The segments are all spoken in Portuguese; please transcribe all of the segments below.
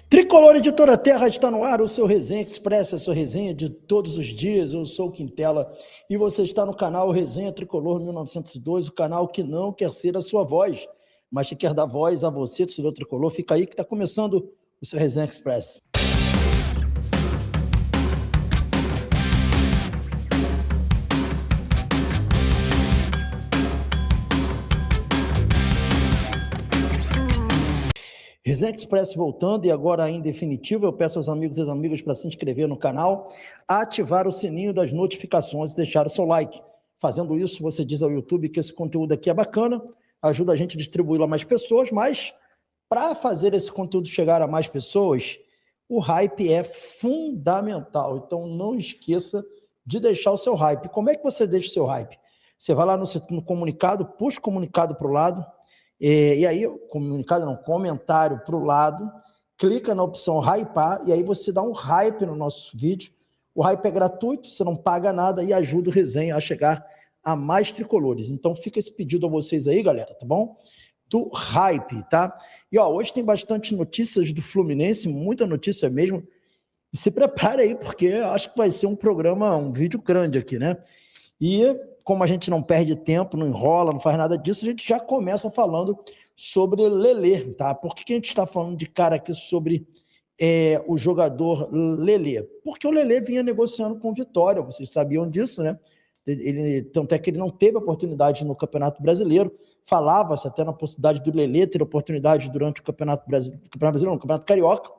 Tricolor Editora Terra está no ar, o seu Resenha Express, a sua resenha de todos os dias. Eu sou o Quintela e você está no canal Resenha Tricolor 1902, o canal que não quer ser a sua voz, mas que quer dar voz a você, torcedor tricolor. Fica aí que está começando o seu Resenha Express. Resenha Express voltando e agora em definitivo eu peço aos amigos e às amigas para se inscrever no canal, ativar o sininho das notificações e deixar o seu like. Fazendo isso, você diz ao YouTube que esse conteúdo aqui é bacana, ajuda a gente a distribuí-lo a mais pessoas, mas para fazer esse conteúdo chegar a mais pessoas, o hype é fundamental. Então não esqueça de deixar o seu hype. Como é que você deixa o seu hype? Você vai lá no comunicado, puxa o comunicado para o lado, e aí, comentário para o lado, clica na opção hypar e aí você dá um hype no nosso vídeo. O hype é gratuito, você não paga nada e ajuda o Resenha a chegar a mais tricolores. Então fica esse pedido a vocês aí, galera, tá bom? Do hype, tá? E ó, hoje tem bastante notícias do Fluminense, muita notícia mesmo. E se prepare aí, porque eu acho que vai ser um vídeo grande aqui, né? E como a gente não perde tempo, não enrola, não faz nada disso, a gente já começa falando sobre Lelê, tá? Por que a gente está falando de cara aqui sobre o jogador Lelê? Porque o Lelê vinha negociando com o Vitória, vocês sabiam disso, né? Tanto é que ele não teve oportunidade no Campeonato Brasileiro, falava-se até na possibilidade do Lelê ter oportunidade durante o Campeonato Brasileiro, no Campeonato Carioca,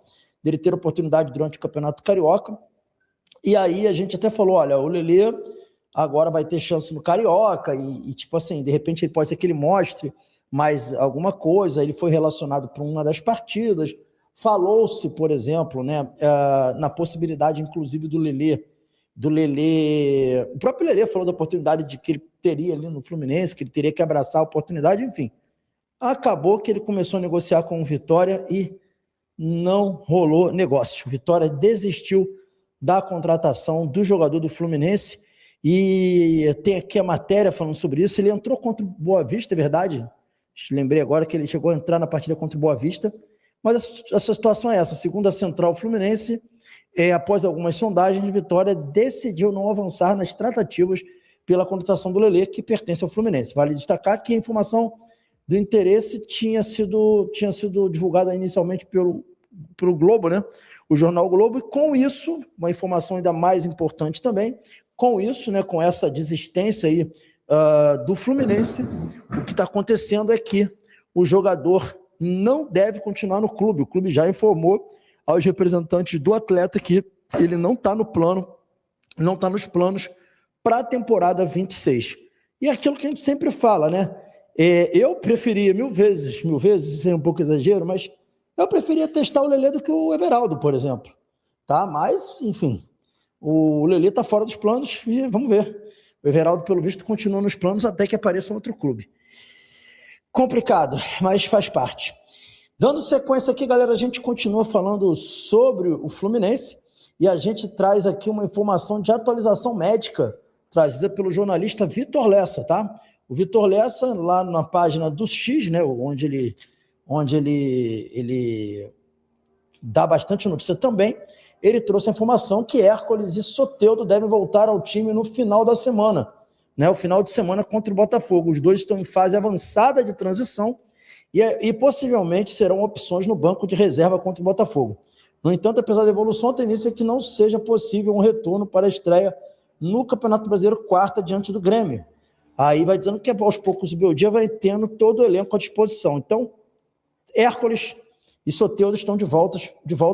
dele ter oportunidade durante o Campeonato Carioca, e aí a gente até falou, olha, o Lelê agora vai ter chance no Carioca, e tipo assim, de repente ele pode ser que ele mostre mais alguma coisa, ele foi relacionado para uma das partidas, falou-se, por exemplo, né, na possibilidade, inclusive, do Lelê, o próprio Lelê falou da oportunidade de que ele teria ali no Fluminense, que ele teria que abraçar a oportunidade, enfim. Acabou que ele começou a negociar com o Vitória e não rolou negócio. O Vitória desistiu da contratação do jogador do Fluminense, e tem aqui a matéria falando sobre isso. Ele entrou contra o Boa Vista, é verdade? Lembrei agora que ele chegou a entrar na partida contra o Boa Vista, mas a situação é essa. Segundo a Central Fluminense, após algumas sondagens, a Vitória decidiu não avançar nas tratativas pela contratação do Lelê, que pertence ao Fluminense. Vale destacar que a informação do interesse tinha sido divulgada inicialmente pelo Globo, né? O jornal Globo, e com isso, uma informação ainda mais importante também, com isso, né, com essa desistência aí do Fluminense, o que está acontecendo é que o jogador não deve continuar no clube. O clube já informou aos representantes do atleta que ele não está no plano, não está nos planos para a temporada 26. E é aquilo que a gente sempre fala, né? Eu preferia mil vezes, isso é um pouco exagero, mas eu preferia testar o Lelê do que o Everaldo, por exemplo. Tá? Mas, enfim, o Lelê está fora dos planos e vamos ver. O Everaldo, pelo visto, continua nos planos até que apareça um outro clube. Complicado, mas faz parte. Dando sequência aqui, galera, a gente continua falando sobre o Fluminense e a gente traz aqui uma informação de atualização médica trazida pelo jornalista Vitor Lessa, tá? O Vitor Lessa, lá na página do X, né, onde ele dá bastante notícia também, ele trouxe a informação que Hércules e Soteldo devem voltar ao time no final da semana, né? O final de semana contra o Botafogo. Os dois estão em fase avançada de transição e possivelmente serão opções no banco de reserva contra o Botafogo. No entanto, apesar da evolução, a tendência é que não seja possível um retorno para a estreia no Campeonato Brasileiro quarta diante do Grêmio. Aí vai dizendo que aos poucos o Beldia vai tendo todo o elenco à disposição. Então, Hércules e Soteldo estão de volta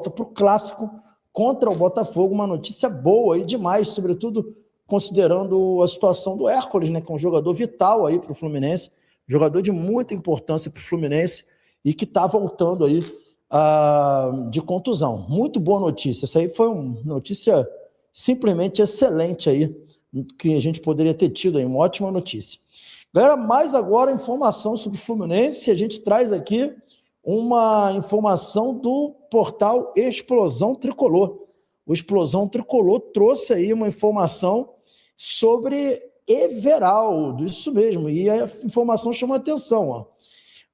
para o clássico contra o Botafogo. Uma notícia boa aí demais, sobretudo considerando a situação do Hércules, né, que é um jogador vital aí para o Fluminense, jogador de muita importância para o Fluminense e que está voltando aí de contusão. Muito boa notícia. Essa aí foi uma notícia simplesmente excelente aí, que a gente poderia ter tido aí, uma ótima notícia. Galera, mais agora informação sobre o Fluminense, a gente traz aqui uma informação do portal Explosão Tricolor. O Explosão Tricolor trouxe aí uma informação sobre Everaldo, isso mesmo, e a informação chama a atenção, ó.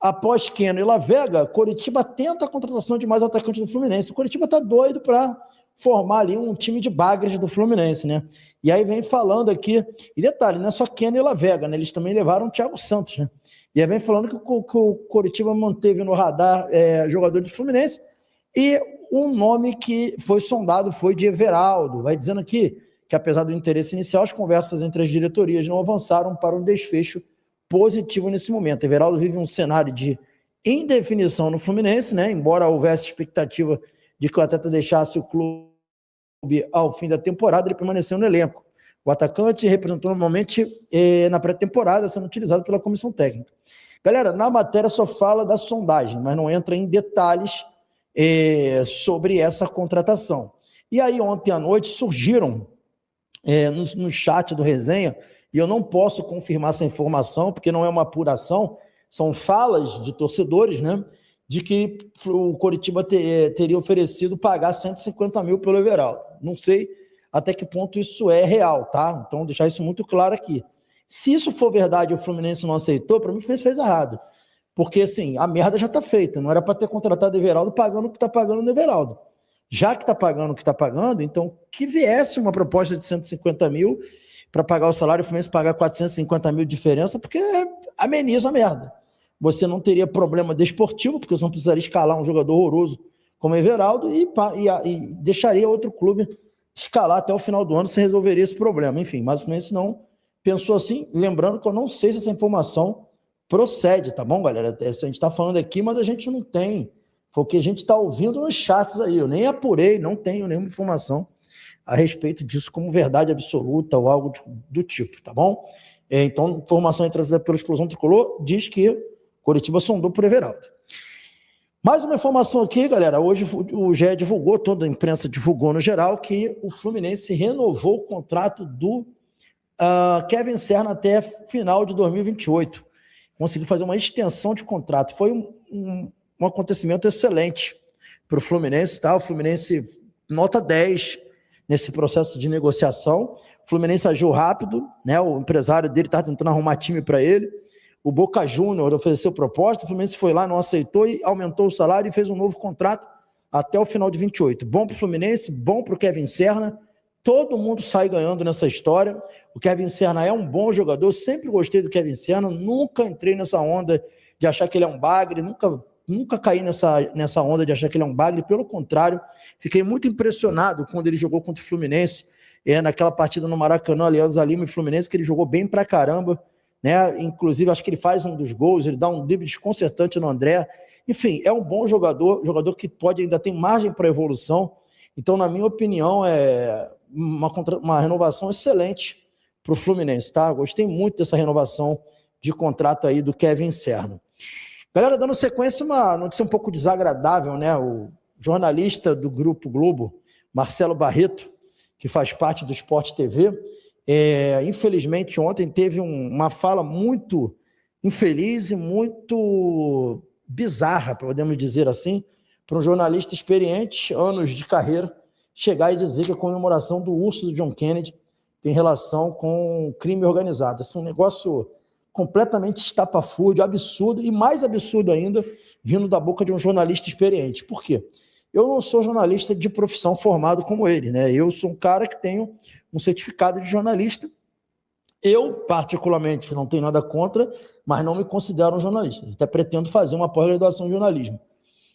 Após Keno e Lavega, Coritiba tenta a contratação de mais atacantes do Fluminense. O Coritiba está doido para formar ali um time de bagres do Fluminense, né? E aí vem falando aqui, e detalhe, não é só Keno e Lavega, né? Eles também levaram o Thiago Santos, né? E aí vem falando que o Coritiba manteve no radar jogador do Fluminense, e um nome que foi sondado foi de Everaldo. Vai dizendo aqui que, apesar do interesse inicial, as conversas entre as diretorias não avançaram para um desfecho positivo nesse momento. Everaldo vive um cenário de indefinição no Fluminense, né? Embora houvesse expectativa de que o atleta deixasse o clube ao fim da temporada, ele permaneceu no elenco. O atacante representou normalmente na pré-temporada, sendo utilizado pela comissão técnica. Galera, na matéria só fala da sondagem, mas não entra em detalhes sobre essa contratação. E aí, ontem à noite, surgiram no chat do Resenha, e eu não posso confirmar essa informação, porque não é uma apuração, são falas de torcedores, né, de que o Coritiba teria oferecido pagar 150 mil pelo Everaldo. Não sei até que ponto isso é real, tá? Então, deixar isso muito claro aqui. Se isso for verdade e o Fluminense não aceitou, para mim o Fluminense fez errado. Porque, assim, a merda já está feita. Não era para ter contratado o Everaldo pagando o que está pagando no Everaldo. Já que está pagando o que está pagando, então que viesse uma proposta de 150 mil para pagar o salário, o Fluminense pagar 450 mil de diferença, porque ameniza a merda. Você não teria problema desportivo, porque você não precisaria escalar um jogador horroroso como Everaldo e deixaria outro clube escalar até o final do ano, se resolveria esse problema. Enfim, mas o Fluminense não pensou assim, lembrando que eu não sei se essa informação procede, tá bom, galera? A gente está falando aqui, mas a gente não tem. Foi o que a gente está ouvindo nos chats aí. Eu nem apurei, não tenho nenhuma informação a respeito disso como verdade absoluta ou algo do tipo, tá bom? Então, informação trazida pela Explosão Tricolor diz que Coritiba sondou por Everaldo. Mais uma informação aqui, galera. Hoje o GE divulgou, toda a imprensa divulgou no geral, que o Fluminense renovou o contrato do Kevin Serna até final de 2028. Conseguiu fazer uma extensão de contrato. Foi um acontecimento excelente para o Fluminense, tá? O Fluminense nota 10 nesse processo de negociação. O Fluminense agiu rápido, né? O empresário dele está tentando arrumar time para ele. O Boca Júnior ofereceu proposta, o Fluminense foi lá, não aceitou e aumentou o salário e fez um novo contrato até o final de 28. Bom para o Fluminense, bom para o Kevin Serna. Todo mundo sai ganhando nessa história. O Kevin Serna é um bom jogador, sempre gostei do Kevin Serna, nunca entrei nessa onda de achar que ele é um bagre, nunca caí nessa onda de achar que ele é um bagre, pelo contrário, fiquei muito impressionado quando ele jogou contra o Fluminense, naquela partida no Maracanã, Alianza Lima e Fluminense, que ele jogou bem pra caramba, né? Inclusive acho que ele faz um dos gols, ele dá um drible desconcertante no André. Enfim, é um bom jogador que ainda tem margem para evolução. Então, na minha opinião, é uma renovação excelente para o Fluminense, tá? Gostei muito dessa renovação de contrato aí do Kevin Serna. Galera, dando sequência, uma notícia um pouco desagradável, né? O jornalista do Grupo Globo, Marcelo Barreto, que faz parte do Sport TV, infelizmente ontem teve uma fala muito infeliz e muito bizarra, podemos dizer assim, para um jornalista experiente, anos de carreira, chegar e dizer que a comemoração do urso do John Kennedy tem relação com crime organizado. Esse é um negócio completamente estapafúrdio, absurdo, e mais absurdo ainda, vindo da boca de um jornalista experiente. Por quê? Eu não sou jornalista de profissão formado como ele, né? Eu sou um cara que tenho um certificado de jornalista. Eu, particularmente, não tenho nada contra, mas não me considero um jornalista. Até pretendo fazer uma pós-graduação em jornalismo.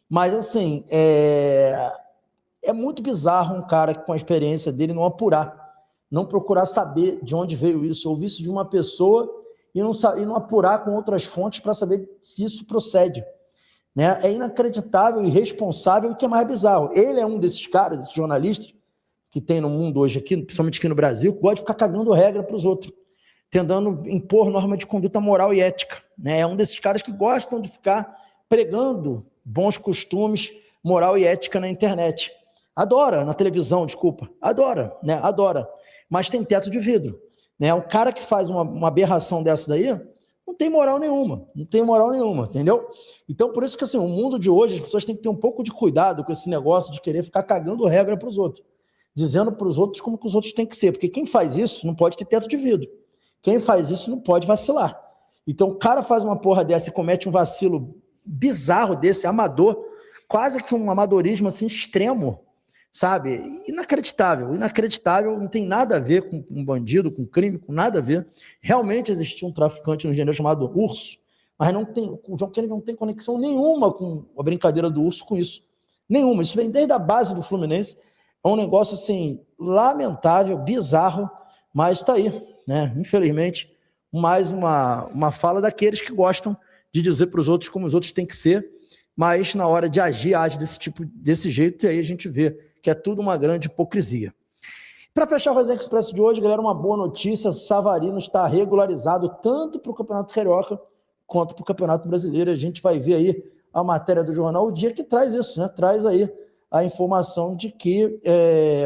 Mas, assim, é muito bizarro um cara com a experiência dele não apurar, não procurar saber de onde veio isso, ouvir isso de uma pessoa e não apurar com outras fontes para saber se isso procede. Né? É inacreditável, irresponsável e o que é mais bizarro. Ele é um desses caras, desses jornalistas que tem no mundo hoje, aqui, principalmente aqui no Brasil, que gosta de ficar cagando regra para os outros, tentando impor norma de conduta moral e ética. Né? É um desses caras que gostam de ficar pregando bons costumes, moral e ética na internet. Adora, na televisão, desculpa. Adora, né? Adora. Mas tem teto de vidro. Né? O cara que faz uma aberração dessa daí não tem moral nenhuma. Não tem moral nenhuma, entendeu? Então, por isso que assim, o mundo de hoje, as pessoas têm que ter um pouco de cuidado com esse negócio de querer ficar cagando regra para os outros. Dizendo para os outros como que os outros têm que ser. Porque quem faz isso não pode ter teto de vidro. Quem faz isso não pode vacilar. Então, o cara faz uma porra dessa e comete um vacilo bizarro desse, amador, quase que um amadorismo assim extremo, sabe? Inacreditável, não tem nada a ver com um bandido, com crime, com nada a ver. Realmente existia um traficante no Rio de Janeiro chamado Urso, mas o John Kennedy não tem conexão nenhuma com a brincadeira do Urso com isso. Nenhuma. Isso vem desde a base do Fluminense. É um negócio assim, lamentável, bizarro, mas está aí, né? Infelizmente, mais uma fala daqueles que gostam de dizer para os outros como os outros têm que ser, mas na hora de agir, age desse jeito, e aí a gente vê que é tudo uma grande hipocrisia. Para fechar o Resenha Expresso de hoje, galera, uma boa notícia: Savarino está regularizado tanto para o Campeonato Carioca quanto para o Campeonato Brasileiro. A gente vai ver aí a matéria do jornal O Dia que traz isso, né? Traz aí a informação de que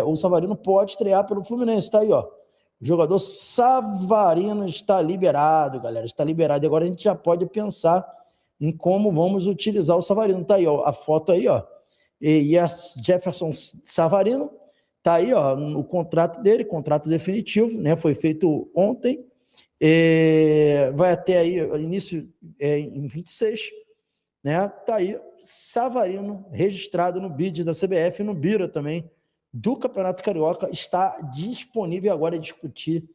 o Savarino pode estrear pelo Fluminense. Está aí, ó. O jogador Savarino está liberado, galera. Está liberado. E agora a gente já pode pensar em como vamos utilizar o Savarino. Está aí, ó, a foto aí, ó. E a Jefferson Savarino está aí, ó, no contrato dele, contrato definitivo, né? Foi feito ontem. Vai até aí, início em 26, né? Tá aí, Savarino registrado no BID da CBF e no BIRA também do Campeonato Carioca. Está disponível agora a discutir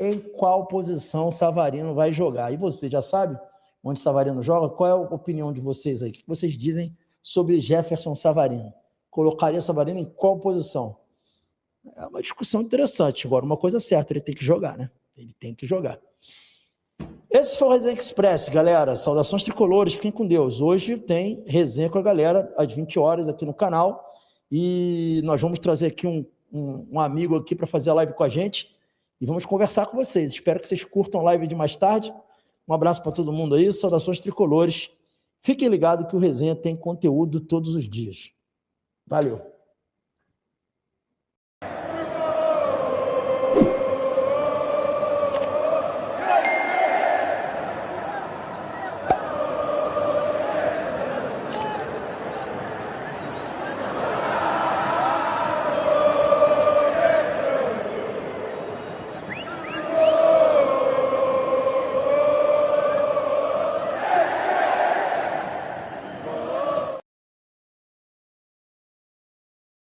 em qual posição Savarino vai jogar. E você já sabe onde Savarino joga? Qual é a opinião de vocês aí? O que vocês dizem sobre Jefferson Savarino? Colocaria Savarino em qual posição? É uma discussão interessante. Agora, uma coisa certa, ele tem que jogar, né? Ele tem que jogar. Esse foi o Resenha Express, galera. Saudações tricolores, fiquem com Deus. Hoje tem resenha com a galera às 20 horas aqui no canal e nós vamos trazer aqui um amigo aqui para fazer a live com a gente e vamos conversar com vocês. Espero que vocês curtam a live de mais tarde. Um abraço para todo mundo aí, saudações tricolores. Fiquem ligados que o resenha tem conteúdo todos os dias. Valeu!